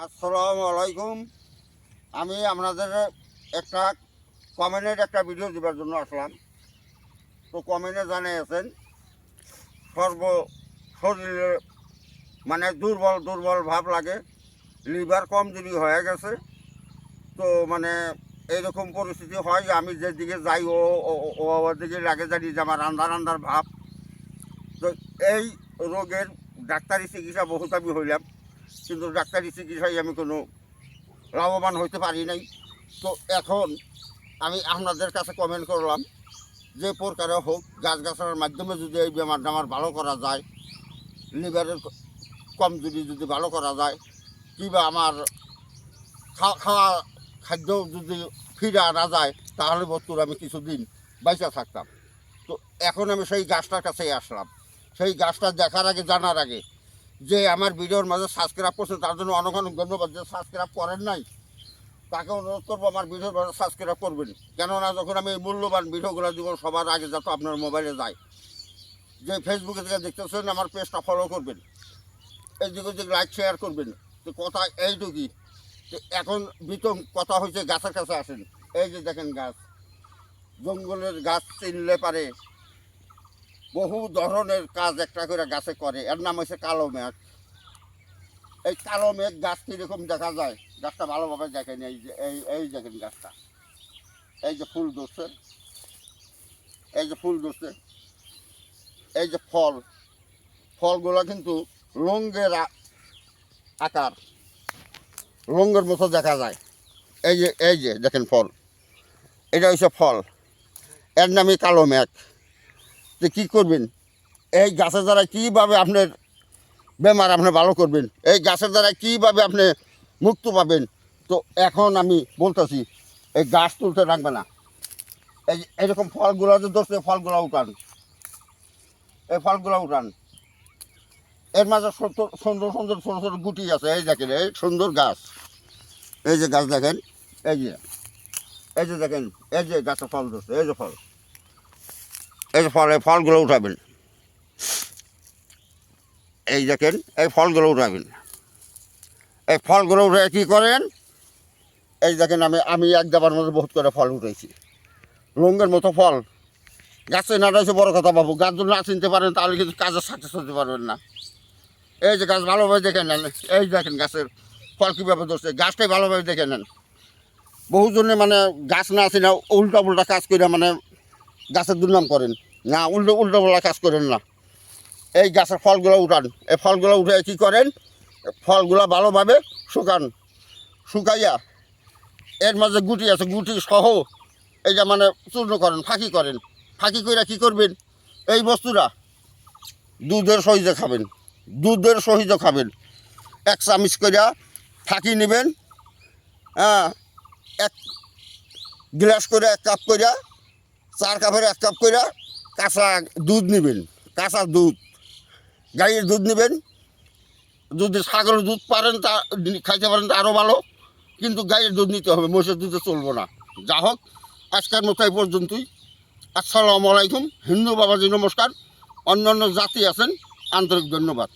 আসসালামু আলাইকুম। আমি আপনাদের একটা কমেন্টের একটা ভিডিও দেওয়ার জন্য আসলাম। তো কমেন্টে জানিয়েছেন শরীরে মানে দুর্বল দুর্বল ভাব লাগে, লিভার কমজোরি হয়ে গেছে। তো মানে এইরকম পরিস্থিতি হয় যে আমি যেদিকে যাই ও দিকে লাগে জানি যে আমার আন্ধার আন্ধার ভাব। তো এই রোগের ডাক্তারি চিকিৎসা বহুত আমি হইলাম, কিন্তু ডাক্তারি চিকিৎসায় আমি কোনো লাভবান হইতে পারি নাই। তো এখন আমি আপনাদের কাছে কমেন্ট করলাম, যে প্রকারে হোক গাছগাছার মাধ্যমে যদি এই বেমারটা আমার ভালো করা যায়, লিভারের কমজোরি যদি ভালো করা যায়, কিংবা আমার খাওয়া খাদ্য যদি ফিরে আনা যায়, তাহলে বস্তুর আমি কিছুদিন বাইচা থাকতাম। তো এখন আমি সেই গাছটার কাছেই আসলাম। সেই গাছটা দেখার আগে, জানার আগে, যে আমার ভিডিওর মাঝে সাবস্ক্রাইব করছেন তার জন্য অনেক অনেক ধন্যবাদ। যে সাবস্ক্রাইব করেন নাই তাকে অনুরোধ করবো আমার ভিডিওর মাঝে সাবস্ক্রাইব করবেন, কেননা যখন আমি মূল্যবান ভিডিওগুলো দিব সবার আগে যাতে আপনার মোবাইলে যায়। যে ফেসবুকে থেকে দেখতেছেন আমার পেজটা ফলো করবেন, এই দিকে লাইক শেয়ার করবেন। তো কথা এইটুকুই। তো এখন বিতম কথা হয়েছে গাছের কাছে আসেন। এই যে দেখেন গাছ, জঙ্গলের গাছ চিনলে পারে বহু ধরনের কাজ একটা করে গাছে করে। এর নাম হচ্ছে কালো মেঘ। এই কালো মেঘ গাছ কীরকম দেখা যায়, গাছটা ভালোভাবে দেখেন। এই যে এই দেখেন গাছটা, এই যে ফুল ধরছে, এই যে ফুল ধরছে, এই যে ফলগুলো কিন্তু লঙ্গের আকার, লঙ্গের মতো দেখা যায়। এই যে দেখেন ফল, এটা হচ্ছে ফল, এর নামই কালো মেঘ। তো কী করবেন, এই গাছের দ্বারা কীভাবে আপনার বেমার আপনি ভালো করবেন, এই গাছের দ্বারা কীভাবে আপনি মুক্ত পাবেন। তো এখন আমি বলতেছি, এই গাছ তুলতে রাখবে না। এই এরকম ফলগুলো যে ধরছে, ফলগুলো উঠান, এই ফলগুলো উঠান। এর মাঝে সুন্দর সুন্দর ছোটো ছোটো গুটি আছে। এই দেখেন, এই সুন্দর গাছ, এই যে গাছ দেখেন, এই যে দেখেন, এই যে গাছের ফল ধরছে, এই যে ফল, এই যে ফল, এই ফলগুলো উঠাবেন। এই দেখেন, এই ফলগুলো উঠাবেন। এই ফলগুলো উঠে কী করেন, এই দেখেন আমি এক দাবার মধ্যে বহুত করে ফল উঠেছি, লঙ্গের মতো ফল। গাছে না রয়েছে বড় কথা বাবু, গাছ যদি না চিনতে পারেন তাহলে কিন্তু কাজের সাকসেস হতে পারবেন না। এই যে গাছ ভালোভাবে দেখে নেন, এই দেখেন গাছের ফল কীভাবে ধরছে, গাছটাই ভালোভাবে দেখে নেন। বহুজনে মানে গাছ না আছে না উল্টা পুল্টা কাজ করে মানে গাছের দুর্নাম করেন না, উল্টো পাল্টা কাজ করেন না। এই গাছের ফলগুলো উঠান, এই ফলগুলো উঠে কী করেন, ফলগুলো ভালোভাবে শুকাইয়া এর মাঝে গুটি আছে, গুটি সহ এই যে মানে চূর্ণ করেন, ফাঁকি করেন। ফাঁকি করে কী করবেন, এই বস্তুটা দুধের সহিতে খাবেন, দুধের সহিতে খাবেন। এক চামচ করিয়া ফাঁকি নেবেন, হ্যাঁ, এক গ্লাস করে এক কাপ করিয়া, 4 কাপের 1 কাপ করিয়া কাঁচা দুধ নেবেন। কাঁচা দুধ, গাইয়ের দুধ নেবেন। যদি ছাগলের দুধ পারেন তা খাইতে পারেন তা আরও ভালো, কিন্তু গাইয়ের দুধ নিতে হবে, মহিষের দুধে চলবো না। যা হোক, আজকের মতো এই পর্যন্তই। আসসালামু আলাইকুম। হিন্দু বাবাজি নমস্কার। অন্যান্য জাতি আছেন, আন্তরিক ধন্যবাদ।